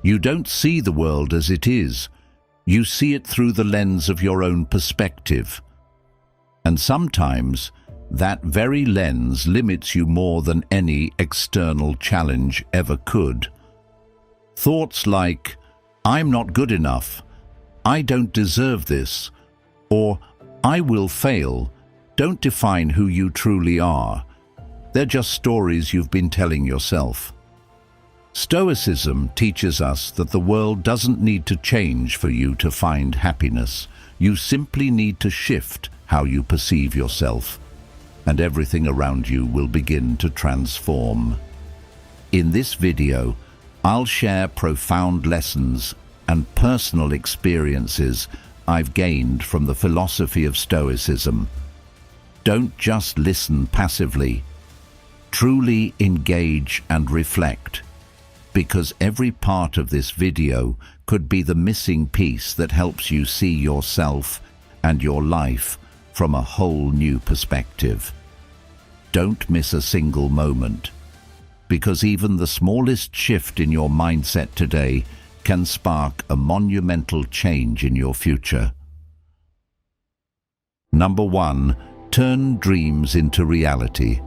You don't see the world as it is. You see it through the lens of your own perspective. And sometimes, that very lens limits you more than any external challenge ever could. Thoughts like, "I'm not good enough," "I don't deserve this," or "I will fail," don't define who you truly are. They're just stories you've been telling yourself. Stoicism teaches us that the world doesn't need to change for you to find happiness. You simply need to shift how you perceive yourself, and everything around you will begin to transform. In this video, I'll share profound lessons and personal experiences I've gained from the philosophy of Stoicism. Don't just listen passively. Truly engage and reflect, because every part of this video could be the missing piece that helps you see yourself and your life from a whole new perspective. Don't miss a single moment, because even the smallest shift in your mindset today can spark a monumental change in your future. Number 1. Turn dreams into reality.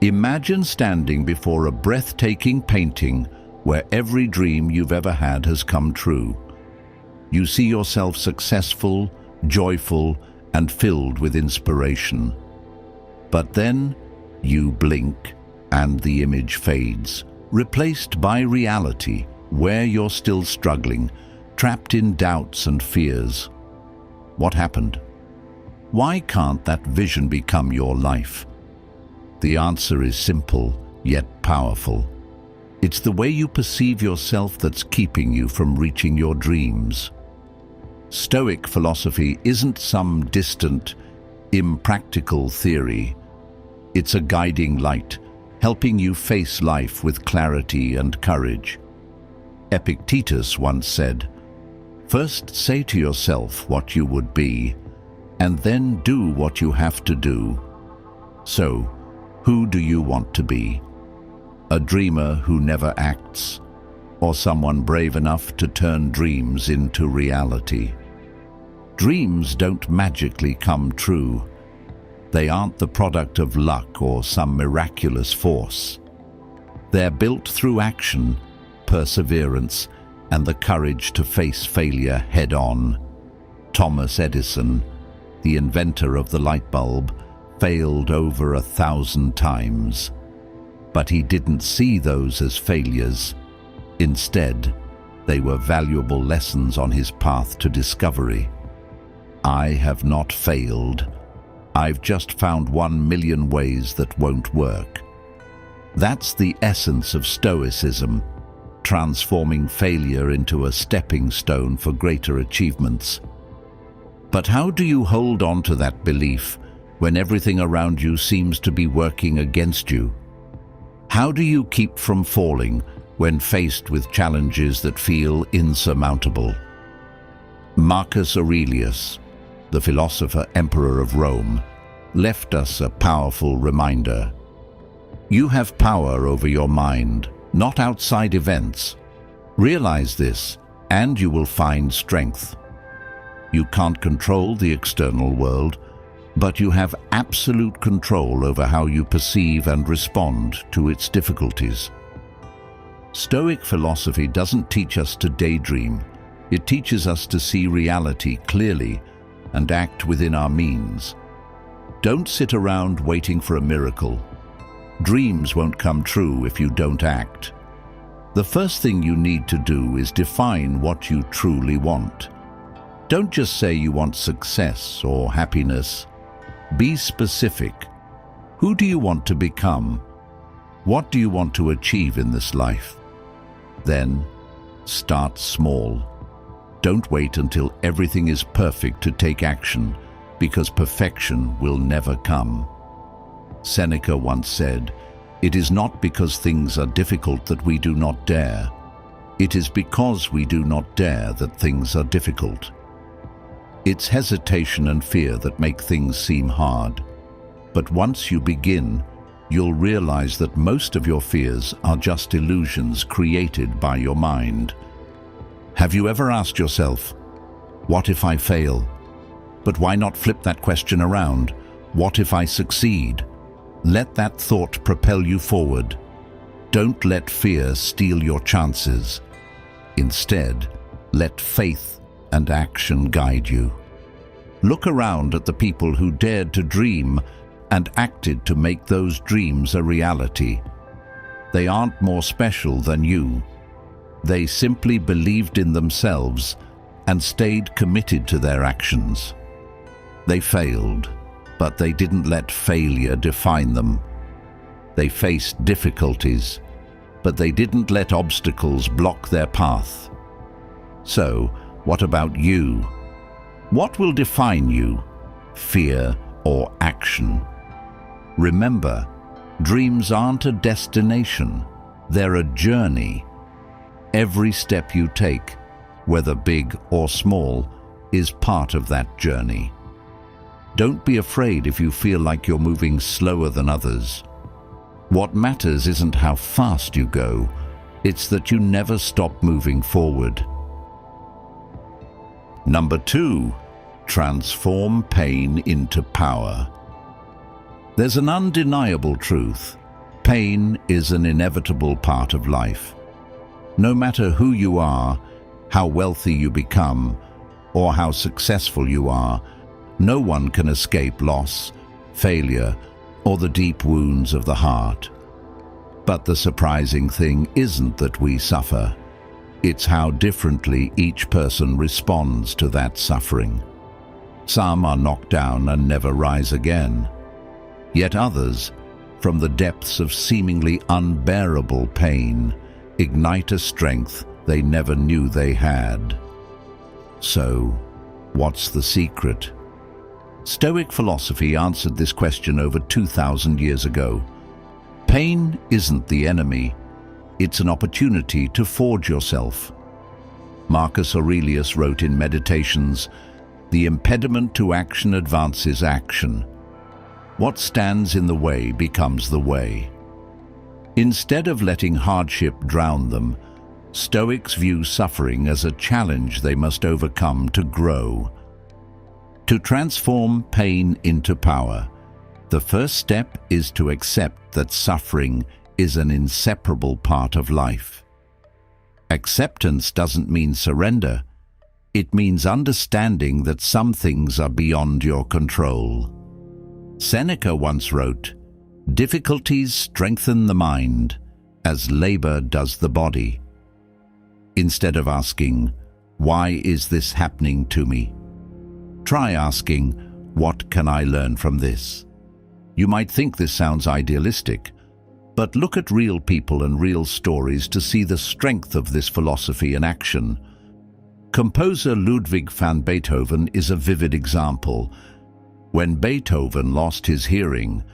Imagine standing before a breathtaking painting where every dream you've ever had has come true. You see yourself successful, joyful, and filled with inspiration. But then you blink and the image fades, replaced by reality, where you're still struggling, trapped in doubts and fears. What happened? Why can't that vision become your life? The answer is simple, yet powerful. It's the way you perceive yourself that's keeping you from reaching your dreams. Stoic philosophy isn't some distant, impractical theory. It's a guiding light, helping you face life with clarity and courage. Epictetus once said, "First say to yourself what you would be, and then do what you have to do." So, who do you want to be? A dreamer who never acts, or someone brave enough to turn dreams into reality? Dreams don't magically come true. They aren't the product of luck or some miraculous force. They're built through action, perseverance, and the courage to face failure head-on. Thomas Edison, the inventor of the light bulb, failed over 1,000 times. But he didn't see those as failures. Instead, they were valuable lessons on his path to discovery. I have not failed. I've just found 1,000,000 ways that won't work. That's the essence of Stoicism, transforming failure into a stepping stone for greater achievements. But how do you hold on to that belief when everything around you seems to be working against you? How do you keep from falling when faced with challenges that feel insurmountable? Marcus Aurelius, the philosopher emperor of Rome, left us a powerful reminder. You have power over your mind, not outside events. Realize this, and you will find strength. You can't control the external world, but you have absolute control over how you perceive and respond to its difficulties. Stoic philosophy doesn't teach us to daydream. It teaches us to see reality clearly and act within our means. Don't sit around waiting for a miracle. Dreams won't come true if you don't act. The first thing you need to do is define what you truly want. Don't just say you want success or happiness. Be specific. Who do you want to become? What do you want to achieve in this life? Then, start small. Don't wait until everything is perfect to take action, because perfection will never come. Seneca once said, "It is not because things are difficult that we do not dare. It is because we do not dare that things are difficult." It's hesitation and fear that make things seem hard. But once you begin, you'll realize that most of your fears are just illusions created by your mind. Have you ever asked yourself, what if I fail? But why not flip that question around? What if I succeed? Let that thought propel you forward. Don't let fear steal your chances. Instead, let faith and action guide you. Look around at the people who dared to dream and acted to make those dreams a reality. They aren't more special than you. They simply believed in themselves and stayed committed to their actions. They failed, but they didn't let failure define them. They faced difficulties, but they didn't let obstacles block their path. So, what about you? What will define you, fear or action? Remember, dreams aren't a destination, they're a journey. Every step you take, whether big or small, is part of that journey. Don't be afraid if you feel like you're moving slower than others. What matters isn't how fast you go, it's that you never stop moving forward. Number 2, transform pain into power. There's an undeniable truth. Pain is an inevitable part of life. No matter who you are, how wealthy you become, or how successful you are, no one can escape loss, failure, or the deep wounds of the heart. But the surprising thing isn't that we suffer. It's how differently each person responds to that suffering. Some are knocked down and never rise again. Yet others, from the depths of seemingly unbearable pain, ignite a strength they never knew they had. So, what's the secret? Stoic philosophy answered this question over 2,000 years ago. Pain isn't the enemy, it's an opportunity to forge yourself. Marcus Aurelius wrote in Meditations, "The impediment to action advances action. What stands in the way becomes the way." Instead of letting hardship drown them, Stoics view suffering as a challenge they must overcome to grow. To transform pain into power, the first step is to accept that suffering is an inseparable part of life. Acceptance doesn't mean surrender. It means understanding that some things are beyond your control. Seneca once wrote, "Difficulties strengthen the mind, as labor does the body." Instead of asking, "Why is this happening to me?" try asking, "What can I learn from this?" You might think this sounds idealistic, but look at real people and real stories to see the strength of this philosophy in action. Composer Ludwig van Beethoven is a vivid example. When Beethoven lost his hearing,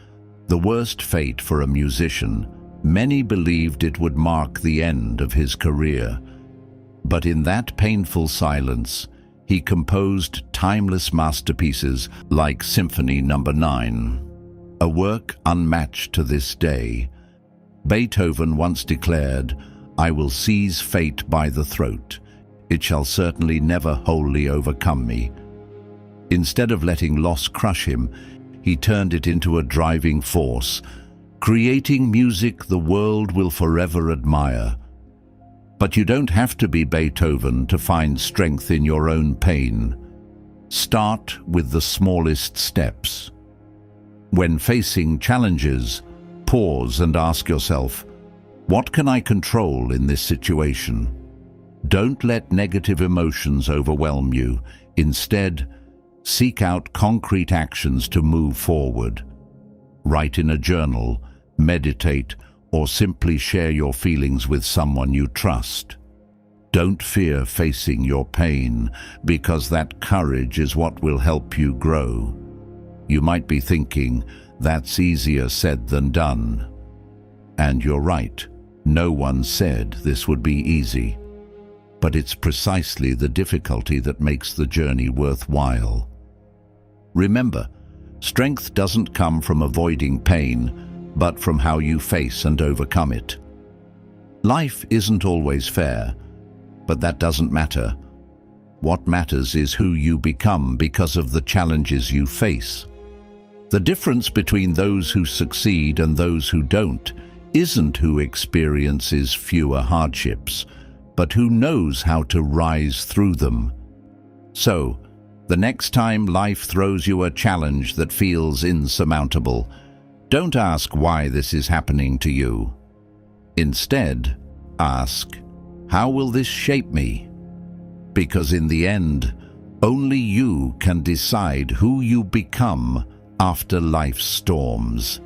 the worst fate for a musician, many believed it would mark the end of his career. But in that painful silence, he composed timeless masterpieces like Symphony No. 9, a work unmatched to this day. Beethoven once declared, "I will seize fate by the throat. It shall certainly never wholly overcome me." Instead of letting loss crush him, he turned it into a driving force, creating music the world will forever admire. But you don't have to be Beethoven to find strength in your own pain. Start with the smallest steps. When facing challenges, pause and ask yourself, what can I control in this situation? Don't let negative emotions overwhelm you. Instead, seek out concrete actions to move forward. Write in a journal, meditate, or simply share your feelings with someone you trust. Don't fear facing your pain, because that courage is what will help you grow. You might be thinking, that's easier said than done. And you're right, no one said this would be easy. But it's precisely the difficulty that makes the journey worthwhile. Remember, strength doesn't come from avoiding pain, but from how you face and overcome it. Life isn't always fair, but that doesn't matter. What matters is who you become because of the challenges you face. The difference between those who succeed and those who don't isn't who experiences fewer hardships, but who knows how to rise through them. So, the next time life throws you a challenge that feels insurmountable, don't ask why this is happening to you. Instead, ask, how will this shape me? Because in the end, only you can decide who you become after life's storms.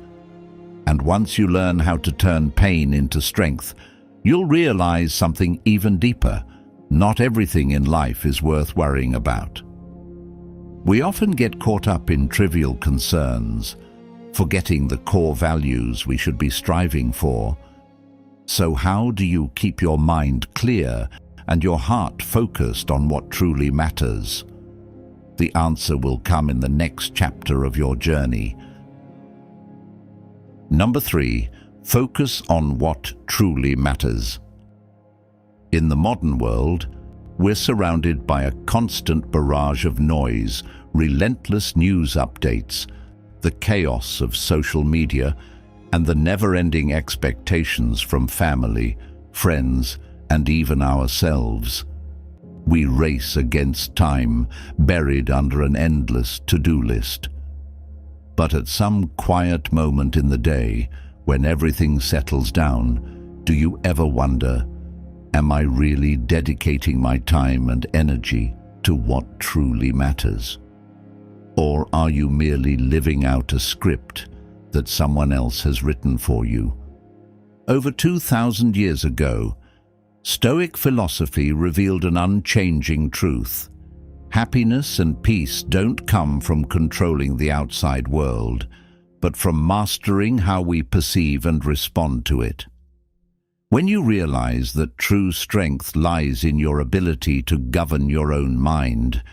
And once you learn how to turn pain into strength, you'll realize something even deeper. Not everything in life is worth worrying about. We often get caught up in trivial concerns, forgetting the core values we should be striving for. So how do you keep your mind clear and your heart focused on what truly matters? The answer will come in the next chapter of your journey. Number 3, focus on what truly matters. In the modern world, we're surrounded by a constant barrage of noise, relentless news updates, the chaos of social media, and the never-ending expectations from family, friends, and even ourselves. We race against time, buried under an endless to-do list. But at some quiet moment in the day, when everything settles down, do you ever wonder, am I really dedicating my time and energy to what truly matters? Or are you merely living out a script that someone else has written for you? Over 2,000 years ago, Stoic philosophy revealed an unchanging truth. Happiness and peace don't come from controlling the outside world, but from mastering how we perceive and respond to it. When you realize that true strength lies in your ability to govern your own mind,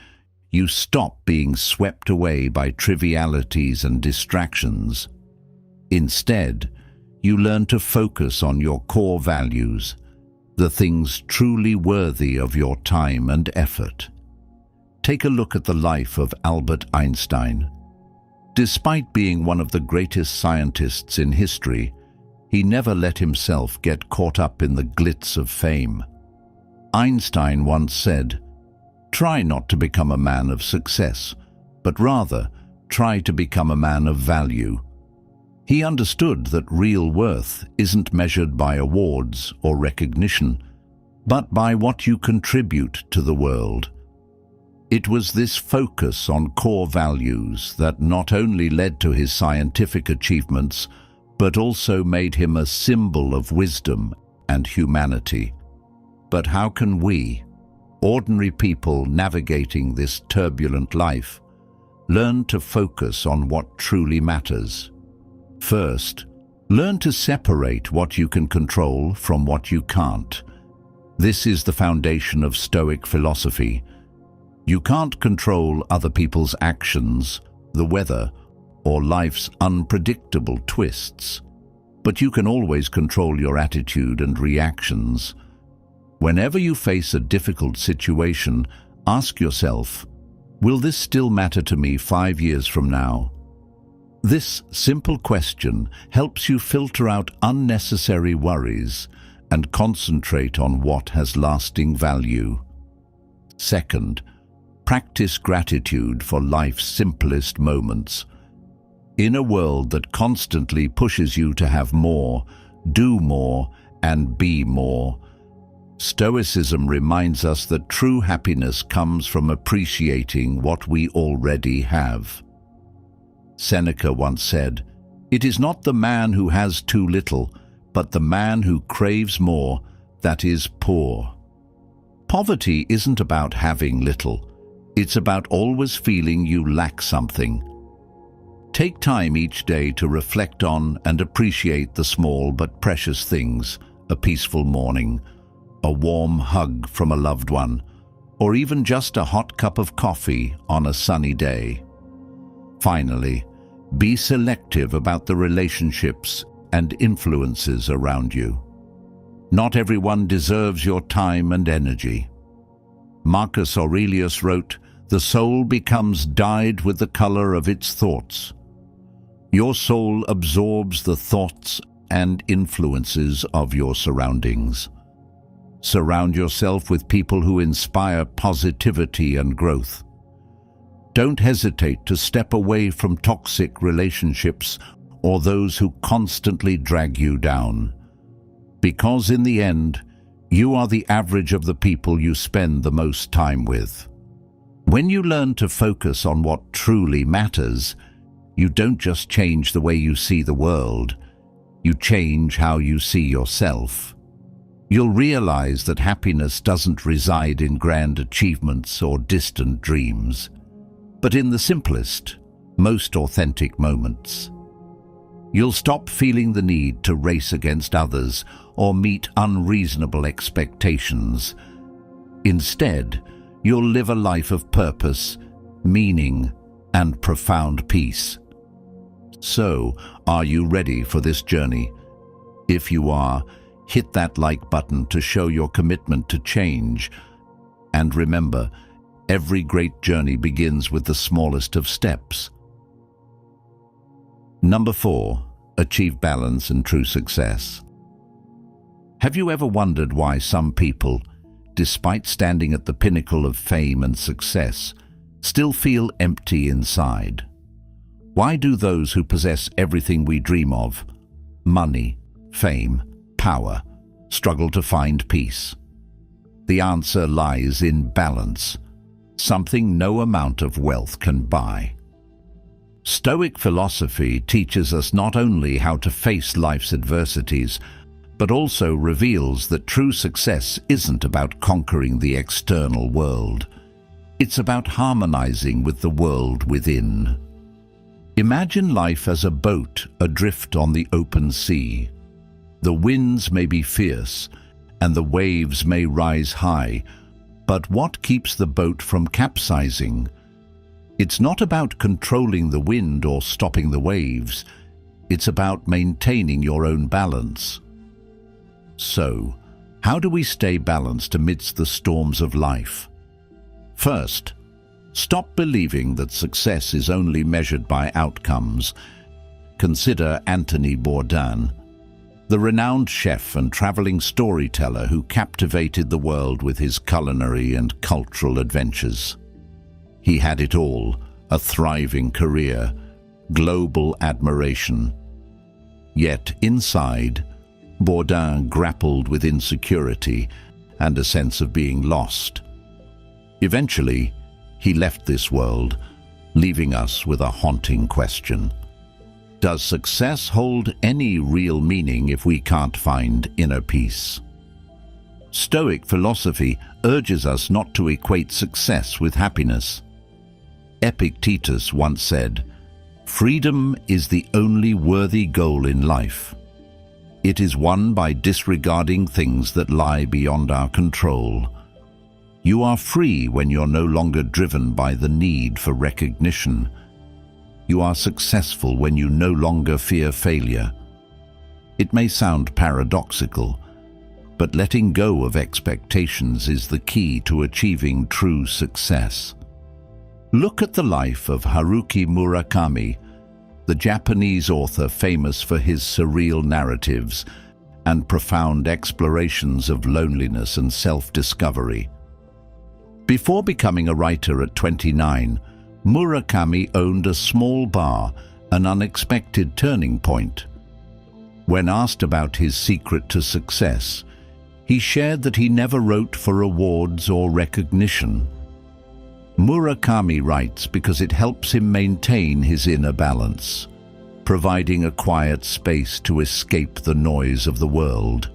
you stop being swept away by trivialities and distractions. Instead, you learn to focus on your core values, the things truly worthy of your time and effort. Take a look at the life of Albert Einstein. Despite being one of the greatest scientists in history, he never let himself get caught up in the glitz of fame. Einstein once said, "Try not to become a man of success, but rather try to become a man of value." He understood that real worth isn't measured by awards or recognition, but by what you contribute to the world. It was this focus on core values that not only led to his scientific achievements, but also made him a symbol of wisdom and humanity. But how can we, ordinary people navigating this turbulent life, learn to focus on what truly matters? First, learn to separate what you can control from what you can't. This is the foundation of Stoic philosophy. You can't control other people's actions, the weather, or life's unpredictable twists, but you can always control your attitude and reactions. Whenever you face a difficult situation, ask yourself, will this still matter to me 5 years from now? This simple question helps you filter out unnecessary worries and concentrate on what has lasting value. Second, practice gratitude for life's simplest moments. In a world that constantly pushes you to have more, do more, and be more, Stoicism reminds us that true happiness comes from appreciating what we already have. Seneca once said, "It is not the man who has too little, but the man who craves more that is poor." Poverty isn't about having little. It's about always feeling you lack something. Take time each day to reflect on and appreciate the small but precious things: a peaceful morning, a warm hug from a loved one, or even just a hot cup of coffee on a sunny day. Finally, Be selective about the relationships and influences around you. Not everyone deserves your time and energy. Marcus Aurelius wrote, "The soul becomes dyed with the color of its thoughts." Your soul absorbs the thoughts and influences of your surroundings. Surround yourself with people who inspire positivity and growth. Don't hesitate to step away from toxic relationships or those who constantly drag you down. Because in the end, you are the average of the people you spend the most time with. When you learn to focus on what truly matters, you don't just change the way you see the world, you change how you see yourself. You'll realize that happiness doesn't reside in grand achievements or distant dreams, but in the simplest, most authentic moments. You'll stop feeling the need to race against others or meet unreasonable expectations. Instead, you'll live a life of purpose, meaning, and profound peace. So, are you ready for this journey? If you are, hit that like button to show your commitment to change. And remember, every great journey begins with the smallest of steps. Number 4. Achieve balance and true success. Have you ever wondered why some people, despite standing at the pinnacle of fame and success, still feel empty inside? Why do those who possess everything we dream of, money, fame, power, struggle to find peace? The answer lies in balance, something no amount of wealth can buy. Stoic philosophy teaches us not only how to face life's adversities, but also reveals that true success isn't about conquering the external world. It's about harmonizing with the world within. Imagine life as a boat adrift on the open sea. The winds may be fierce, and the waves may rise high, but what keeps the boat from capsizing? It's not about controlling the wind or stopping the waves. It's about maintaining your own balance. So, how do we stay balanced amidst the storms of life? First, stop believing that success is only measured by outcomes. Consider Anthony Bourdain, the renowned chef and traveling storyteller who captivated the world with his culinary and cultural adventures. He had it all: a thriving career, global admiration. Yet inside, Bourdain grappled with insecurity and a sense of being lost. Eventually, he left this world, leaving us with a haunting question. Does success hold any real meaning if we can't find inner peace? Stoic philosophy urges us not to equate success with happiness. Epictetus once said, "Freedom is the only worthy goal in life. It is won by disregarding things that lie beyond our control. You are free when you're no longer driven by the need for recognition. You are successful when you no longer fear failure." It may sound paradoxical, but letting go of expectations is the key to achieving true success. Look at the life of Haruki Murakami, the Japanese author famous for his surreal narratives and profound explorations of loneliness and self-discovery. Before becoming a writer at 29, Murakami owned a small bar, an unexpected turning point. When asked about his secret to success, he shared that he never wrote for awards or recognition. Murakami writes because it helps him maintain his inner balance, providing a quiet space to escape the noise of the world.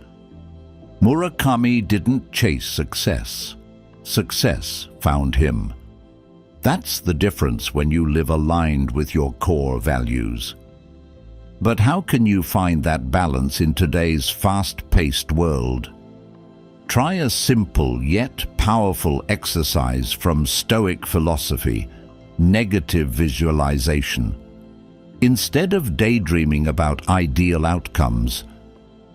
Murakami didn't chase success. Success found him. That's the difference when you live aligned with your core values. But how can you find that balance in today's fast-paced world? Try a simple yet powerful exercise from Stoic philosophy: negative visualization. Instead of daydreaming about ideal outcomes,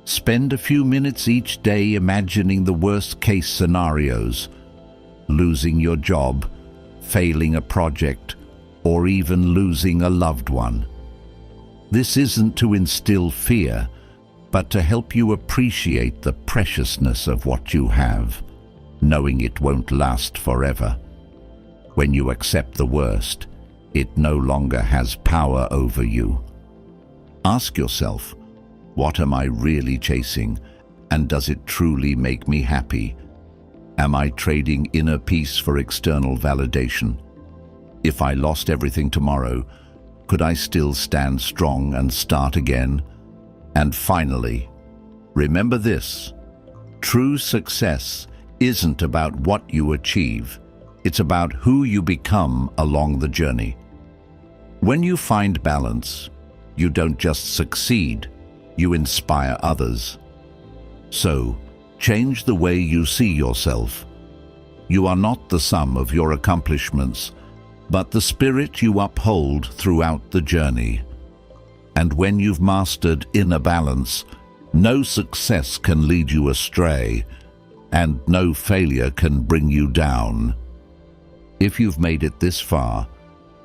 spend a few minutes each day imagining the worst-case scenarios: losing your job, failing a project, or even losing a loved one. This isn't to instill fear, but to help you appreciate the preciousness of what you have, knowing it won't last forever. When you accept the worst, it no longer has power over you. Ask yourself, what am I really chasing, and does it truly make me happy? Am I trading inner peace for external validation? If I lost everything tomorrow, could I still stand strong and start again? And finally, remember this: true success isn't about what you achieve, it's about who you become along the journey. When you find balance, you don't just succeed, you inspire others. So, change the way you see yourself. You are not the sum of your accomplishments, but the spirit you uphold throughout the journey. And when you've mastered inner balance, no success can lead you astray, and no failure can bring you down. If you've made it this far,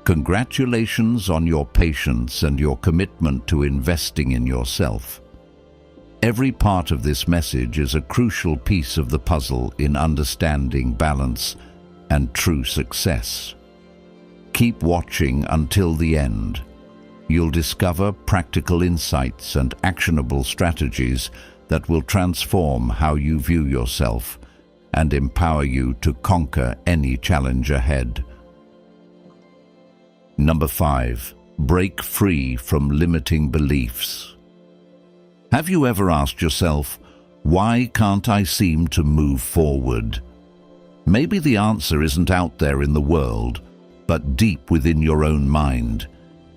congratulations on your patience and your commitment to investing in yourself. Every part of this message is a crucial piece of the puzzle in understanding balance and true success. Keep watching until the end. You'll discover practical insights and actionable strategies that will transform how you view yourself and empower you to conquer any challenge ahead. Number 5. Break free from limiting beliefs. Have you ever asked yourself, why can't I seem to move forward? Maybe the answer isn't out there in the world, but deep within your own mind,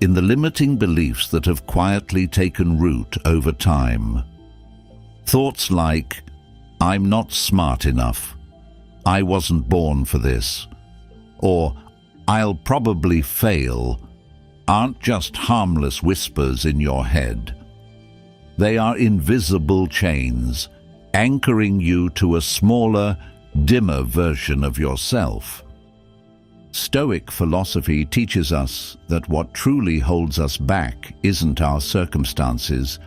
in the limiting beliefs that have quietly taken root over time. Thoughts like, I'm not smart enough, I wasn't born for this, or I'll probably fail, aren't just harmless whispers in your head. They are invisible chains, anchoring you to a smaller, dimmer version of yourself. Stoic philosophy teaches us that what truly holds us back isn't our circumstances,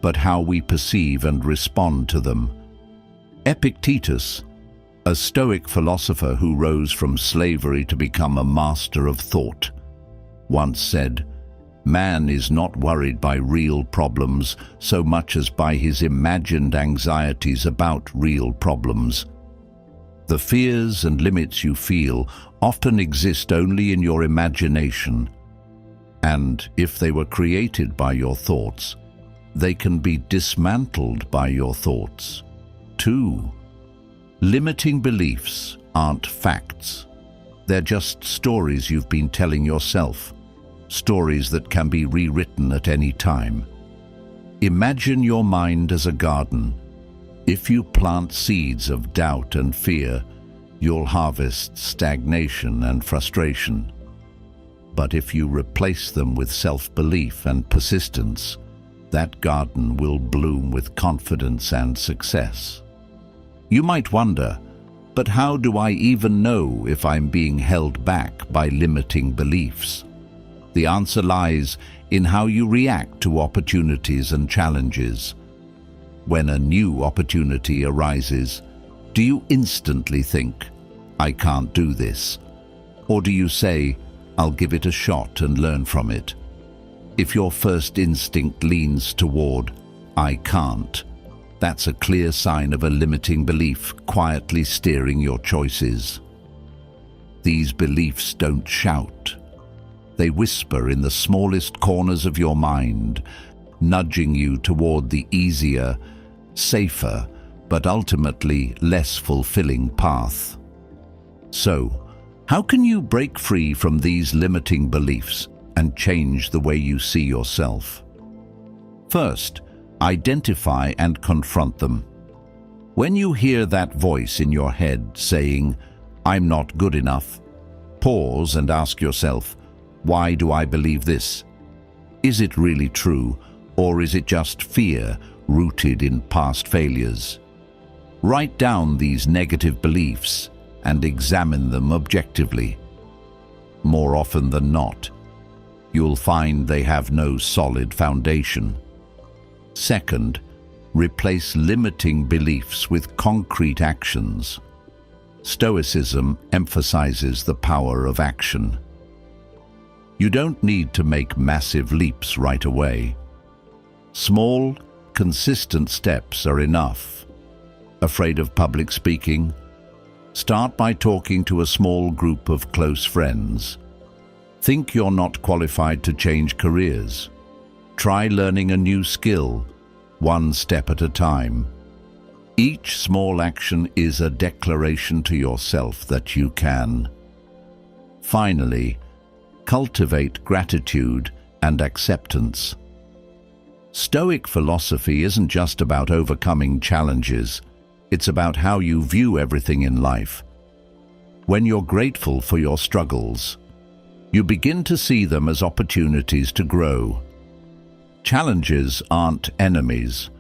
but how we perceive and respond to them. Epictetus, a Stoic philosopher who rose from slavery to become a master of thought, once said, "Man is not worried by real problems so much as by his imagined anxieties about real problems." The fears and limits you feel often exist only in your imagination, and if they were created by your thoughts, they can be dismantled by your thoughts, too. Limiting beliefs aren't facts. They're just stories you've been telling yourself, stories that can be rewritten at any time. Imagine your mind as a garden. If you plant seeds of doubt and fear, you'll harvest stagnation and frustration. But if you replace them with self-belief and persistence, that garden will bloom with confidence and success. You might wonder, but how do I even know if I'm being held back by limiting beliefs? The answer lies in how you react to opportunities and challenges. When a new opportunity arises, do you instantly think, I can't do this? Or do you say, I'll give it a shot and learn from it? If your first instinct leans toward, I can't, that's a clear sign of a limiting belief quietly steering your choices. These beliefs don't shout. They whisper in the smallest corners of your mind, nudging you toward the easier, safer, but ultimately less fulfilling path. So, how can you break free from these limiting beliefs and change the way you see yourself? First, identify and confront them. When you hear that voice in your head saying, I'm not good enough, pause and ask yourself, why do I believe this? Is it really true, or is it just fear rooted in past failures? Write down these negative beliefs and examine them objectively. More often than not, you'll find they have no solid foundation. Second, replace limiting beliefs with concrete actions. Stoicism emphasizes the power of action. You don't need to make massive leaps right away. Small, consistent steps are enough. Afraid of public speaking? Start by talking to a small group of close friends. Think you're not qualified to change careers? Try learning a new skill, one step at a time. Each small action is a declaration to yourself that you can. Finally, cultivate gratitude and acceptance. Stoic philosophy isn't just about overcoming challenges, it's about how you view everything in life. When you're grateful for your struggles, you begin to see them as opportunities to grow. Challenges aren't enemies,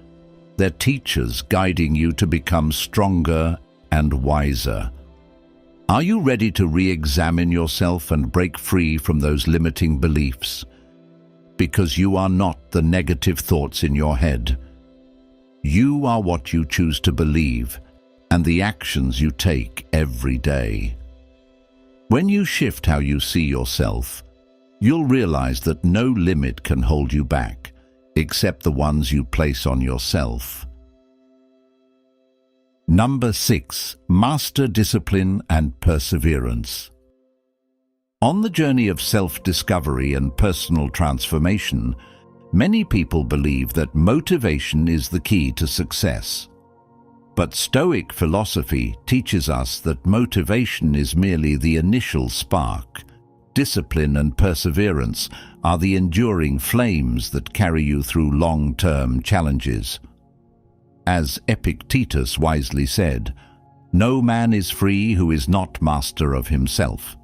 they're teachers guiding you to become stronger and wiser. Are you ready to re-examine yourself and break free from those limiting beliefs? Because you are not the negative thoughts in your head. You are what you choose to believe and the actions you take every day. When you shift how you see yourself, you'll realize that no limit can hold you back, except the ones you place on yourself. Number 6. Master discipline and perseverance. On the journey of self-discovery and personal transformation, many people believe that motivation is the key to success. But Stoic philosophy teaches us that motivation is merely the initial spark. Discipline and perseverance are the enduring flames that carry you through long-term challenges. As Epictetus wisely said, "No man is free who is not master of himself."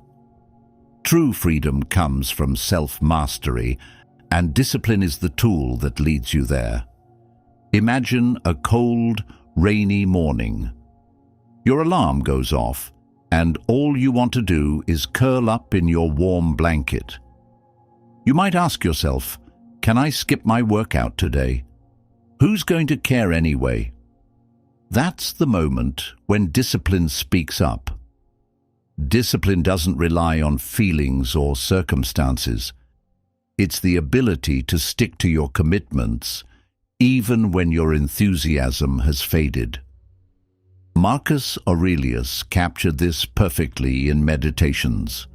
True freedom comes from self-mastery, and discipline is the tool that leads you there. Imagine a cold, rainy morning. Your alarm goes off, and all you want to do is curl up in your warm blanket. You might ask yourself, "Can I skip my workout today? Who's going to care anyway?" That's the moment when discipline speaks up. Discipline doesn't rely on feelings or circumstances. It's the ability to stick to your commitments, even when your enthusiasm has faded. Marcus Aurelius captured this perfectly in Meditations.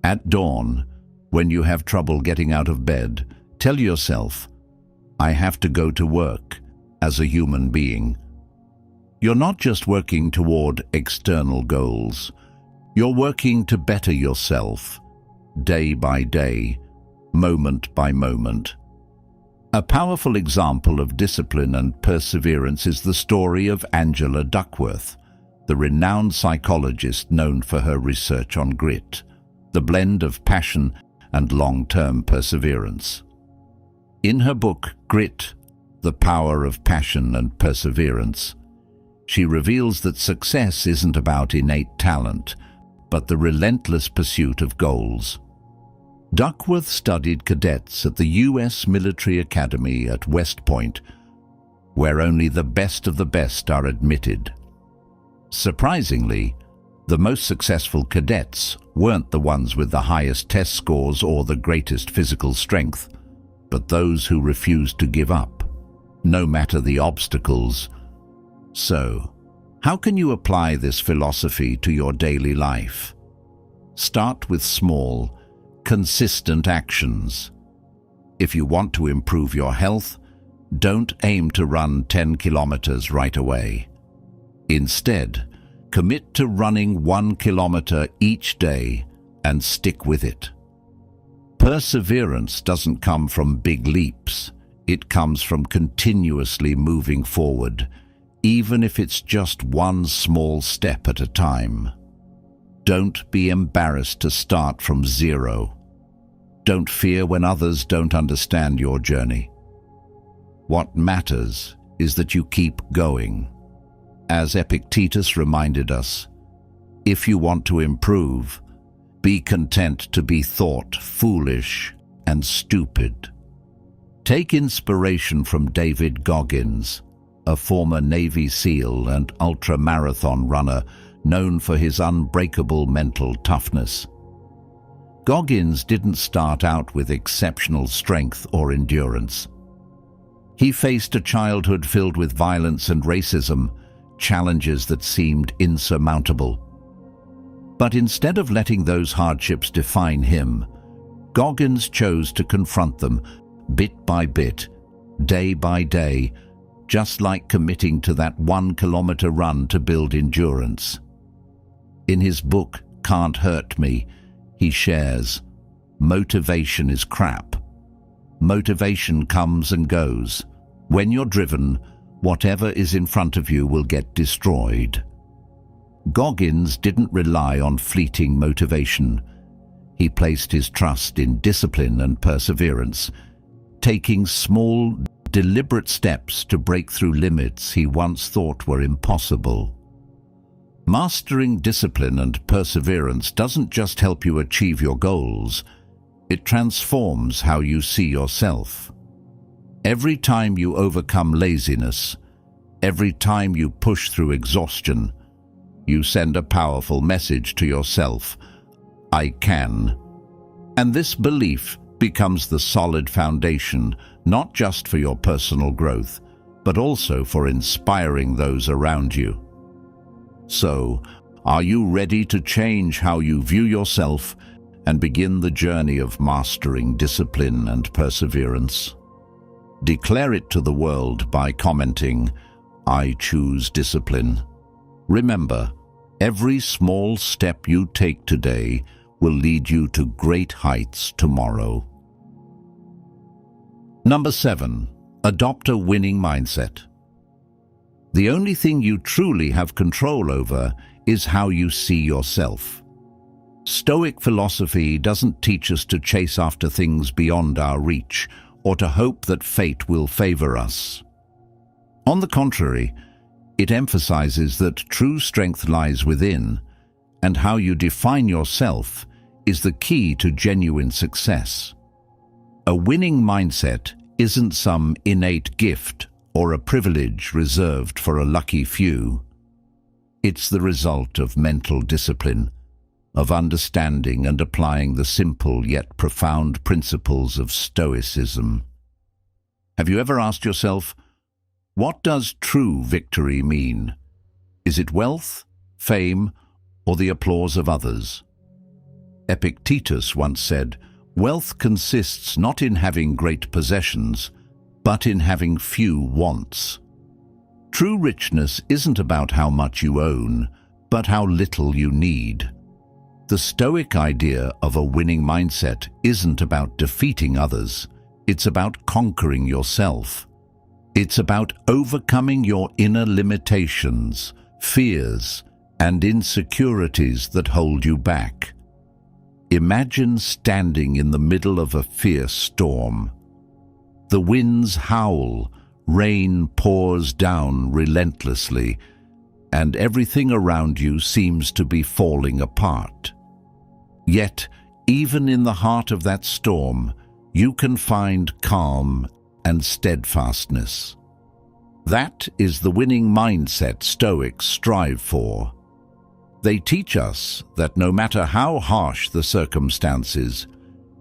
At dawn, when you have trouble getting out of bed, tell yourself, "I have to go to work as a human being." You're not just working toward external goals. You're working to better yourself, day by day, moment by moment. A powerful example of discipline and perseverance is the story of Angela Duckworth, the renowned psychologist known for her research on grit, the blend of passion and long-term perseverance. In her book, Grit, The Power of Passion and Perseverance, she reveals that success isn't about innate talent, but the relentless pursuit of goals. Duckworth studied cadets at the U.S. Military Academy at West Point, where only the best of the best are admitted. Surprisingly, the most successful cadets weren't the ones with the highest test scores or the greatest physical strength, but those who refused to give up, no matter the obstacles. So, how can you apply this philosophy to your daily life? Start with small, consistent actions. If you want to improve your health, don't aim to run 10 kilometers right away. Instead, commit to running 1 kilometer each day and stick with it. Perseverance doesn't come from big leaps. It comes from continuously moving forward, even if it's just one small step at a time. Don't be embarrassed to start from zero. Don't fear when others don't understand your journey. What matters is that you keep going. As Epictetus reminded us, if you want to improve, be content to be thought foolish and stupid. Take inspiration from David Goggins, a former Navy SEAL and ultra-marathon runner known for his unbreakable mental toughness. Goggins didn't start out with exceptional strength or endurance. He faced a childhood filled with violence and racism, challenges that seemed insurmountable. But instead of letting those hardships define him, Goggins chose to confront them bit by bit, day by day, just like committing to that 1-kilometer run to build endurance. In his book, Can't Hurt Me, he shares, "Motivation is crap. Motivation comes and goes. When you're driven, whatever is in front of you will get destroyed." Goggins didn't rely on fleeting motivation. He placed his trust in discipline and perseverance, taking small, deliberate steps to break through limits he once thought were impossible. Mastering discipline and perseverance doesn't just help you achieve your goals, it transforms how you see yourself. Every time you overcome laziness, every time you push through exhaustion, you send a powerful message to yourself: I can. And this belief becomes the solid foundation, not just for your personal growth, but also for inspiring those around you. So, are you ready to change how you view yourself and begin the journey of mastering discipline and perseverance? Declare it to the world by commenting, "I choose discipline." Remember, every small step you take today will lead you to great heights tomorrow. Number 7. Adopt a winning mindset. The only thing you truly have control over is how you see yourself. Stoic philosophy doesn't teach us to chase after things beyond our reach or to hope that fate will favor us. On the contrary, it emphasizes that true strength lies within, and how you define yourself is the key to genuine success. A winning mindset isn't some innate gift or a privilege reserved for a lucky few. It's the result of mental discipline, of understanding and applying the simple yet profound principles of Stoicism. Have you ever asked yourself, what does true victory mean? Is it wealth, fame, or the applause of others? Epictetus once said, "Wealth consists not in having great possessions, but in having few wants." True richness isn't about how much you own, but how little you need. The Stoic idea of a winning mindset isn't about defeating others, it's about conquering yourself. It's about overcoming your inner limitations, fears, and insecurities that hold you back. Imagine standing in the middle of a fierce storm. The winds howl, rain pours down relentlessly, and everything around you seems to be falling apart. Yet, even in the heart of that storm, you can find calm and steadfastness. That is the winning mindset Stoics strive for. They teach us that no matter how harsh the circumstances,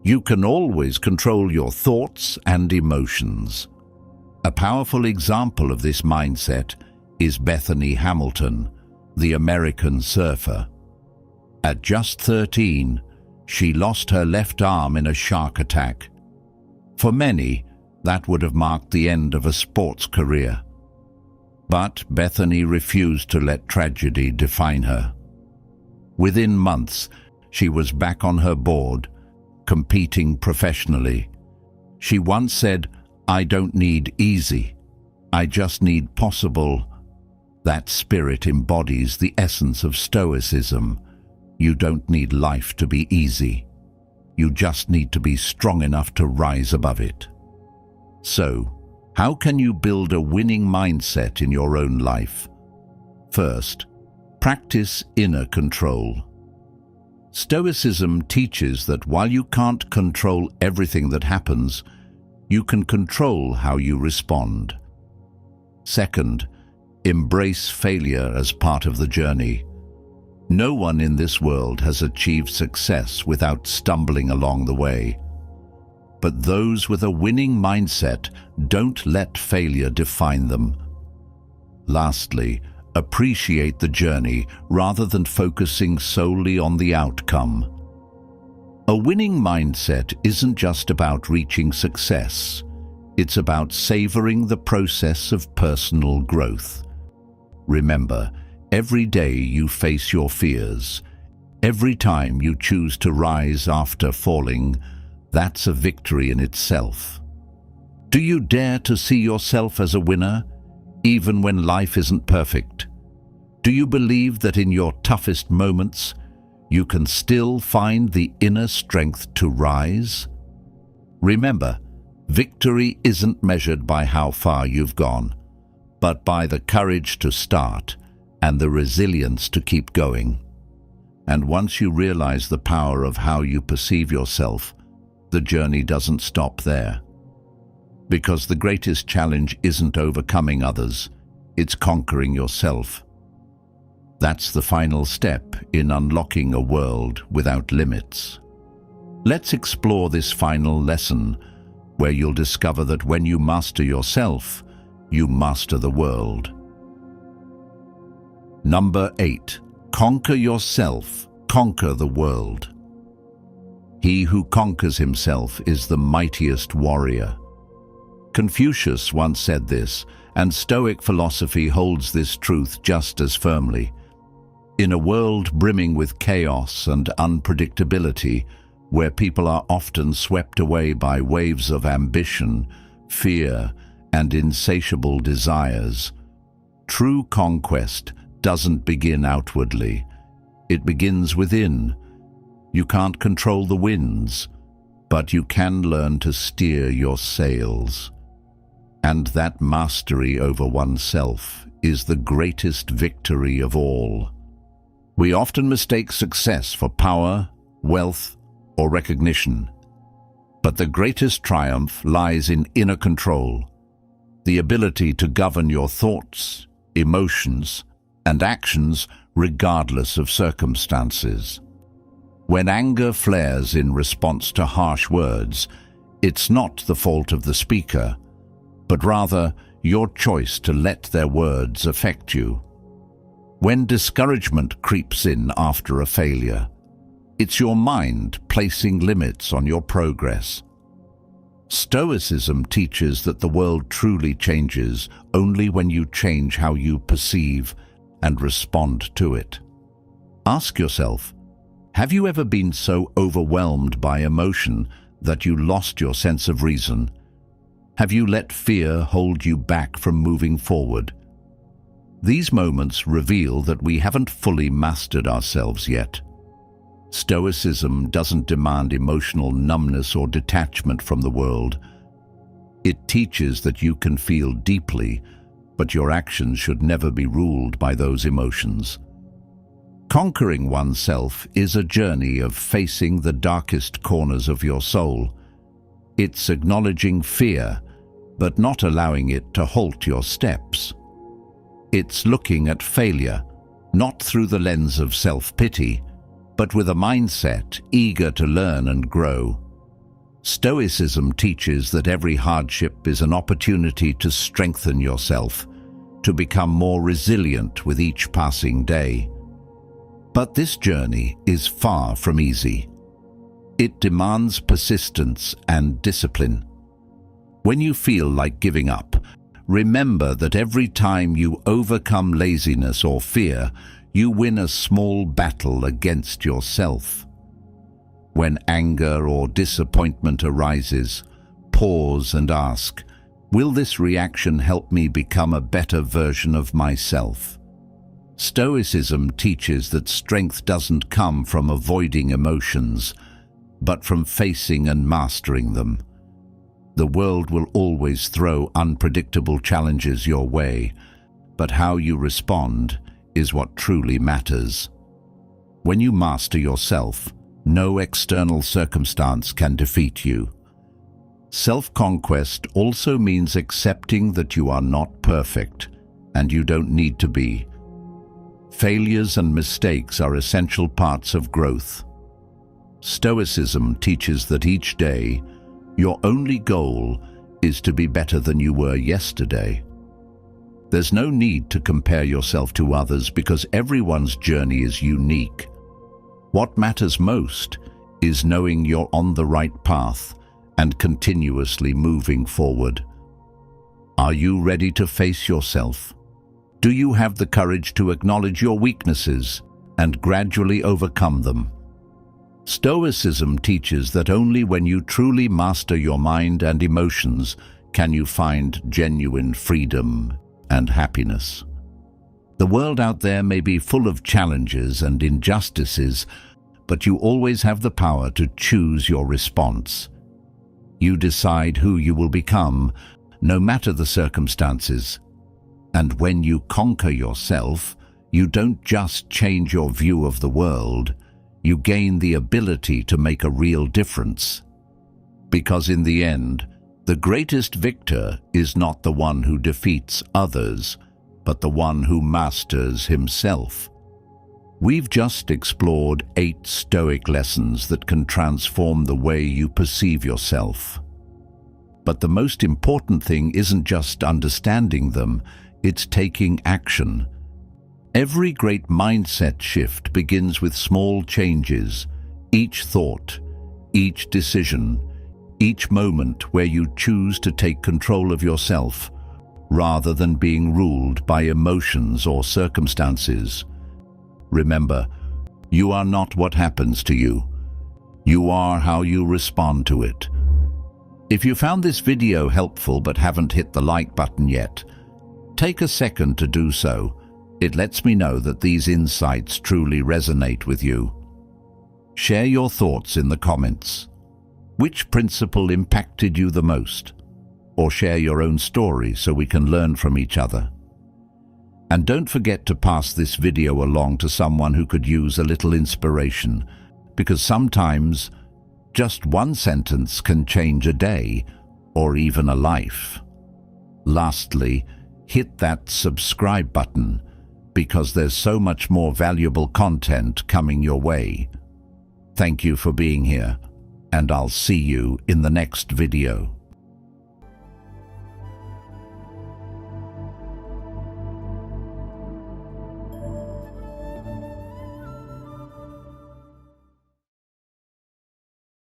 you can always control your thoughts and emotions. A powerful example of this mindset is Bethany Hamilton, the American surfer. At just 13, she lost her left arm in a shark attack. For many, that would have marked the end of a sports career. But Bethany refused to let tragedy define her. Within months, she was back on her board, competing professionally. She once said, "I don't need easy, I just need possible." That spirit embodies the essence of Stoicism. You don't need life to be easy. You just need to be strong enough to rise above it. So, how can you build a winning mindset in your own life? First, practice inner control. Stoicism teaches that while you can't control everything that happens, you can control how you respond. Second, embrace failure as part of the journey. No one in this world has achieved success without stumbling along the way. But those with a winning mindset don't let failure define them. Lastly, appreciate the journey rather than focusing solely on the outcome. A winning mindset isn't just about reaching success. It's about savoring the process of personal growth. Remember, every day you face your fears, every time you choose to rise after falling, that's a victory in itself. Do you dare to see yourself as a winner, even when life isn't perfect? Do you believe that in your toughest moments, you can still find the inner strength to rise? Remember, victory isn't measured by how far you've gone, but by the courage to start and the resilience to keep going. And once you realize the power of how you perceive yourself, the journey doesn't stop there. Because the greatest challenge isn't overcoming others, it's conquering yourself. That's the final step in unlocking a world without limits. Let's explore this final lesson, where you'll discover that when you master yourself, you master the world. Number 8. Conquer yourself, conquer the world. He who conquers himself is the mightiest warrior. Confucius once said this, and Stoic philosophy holds this truth just as firmly. In a world brimming with chaos and unpredictability, where people are often swept away by waves of ambition, fear, and insatiable desires, true conquest doesn't begin outwardly. It begins within. You can't control the winds, but you can learn to steer your sails. And that mastery over oneself is the greatest victory of all. We often mistake success for power, wealth, or recognition. But the greatest triumph lies in inner control, the ability to govern your thoughts, emotions, and actions regardless of circumstances. When anger flares in response to harsh words, it's not the fault of the speaker, but rather your choice to let their words affect you. When discouragement creeps in after a failure, it's your mind placing limits on your progress. Stoicism teaches that the world truly changes only when you change how you perceive and respond to it. Ask yourself, have you ever been so overwhelmed by emotion that you lost your sense of reason? Have you let fear hold you back from moving forward? These moments reveal that we haven't fully mastered ourselves yet. Stoicism doesn't demand emotional numbness or detachment from the world. It teaches that you can feel deeply, but your actions should never be ruled by those emotions. Conquering oneself is a journey of facing the darkest corners of your soul. It's acknowledging fear, but not allowing it to halt your steps. It's looking at failure, not through the lens of self-pity, but with a mindset eager to learn and grow. Stoicism teaches that every hardship is an opportunity to strengthen yourself, to become more resilient with each passing day. But this journey is far from easy. It demands persistence and discipline. When you feel like giving up, remember that every time you overcome laziness or fear, you win a small battle against yourself. When anger or disappointment arises, pause and ask, will this reaction help me become a better version of myself? Stoicism teaches that strength doesn't come from avoiding emotions. but from facing and mastering them. The world will always throw unpredictable challenges your way, but how you respond is what truly matters. When you master yourself, no external circumstance can defeat you. Self-conquest also means accepting that you are not perfect, and you don't need to be. Failures and mistakes are essential parts of growth. Stoicism teaches that each day, your only goal is to be better than you were yesterday. There's no need to compare yourself to others because everyone's journey is unique. What matters most is knowing you're on the right path and continuously moving forward. Are you ready to face yourself? Do you have the courage to acknowledge your weaknesses and gradually overcome them? Stoicism teaches that only when you truly master your mind and emotions can you find genuine freedom and happiness. The world out there may be full of challenges and injustices, but you always have the power to choose your response. You decide who you will become, no matter the circumstances. And when you conquer yourself, you don't just change your view of the world, you gain the ability to make a real difference. Because in the end, the greatest victor is not the one who defeats others, but the one who masters himself. We've just explored 8 Stoic lessons that can transform the way you perceive yourself. But the most important thing isn't just understanding them, it's taking action. Every great mindset shift begins with small changes. Each thought, each decision, each moment where you choose to take control of yourself, rather than being ruled by emotions or circumstances. Remember, you are not what happens to you. You are how you respond to it. If you found this video helpful but haven't hit the like button yet, take a second to do so. It lets me know that these insights truly resonate with you. Share your thoughts in the comments. Which principle impacted you the most? Or share your own story so we can learn from each other. And don't forget to pass this video along to someone who could use a little inspiration, because sometimes just one sentence can change a day or even a life. Lastly, hit that subscribe button, because there's so much more valuable content coming your way. Thank you for being here, and I'll see you in the next video.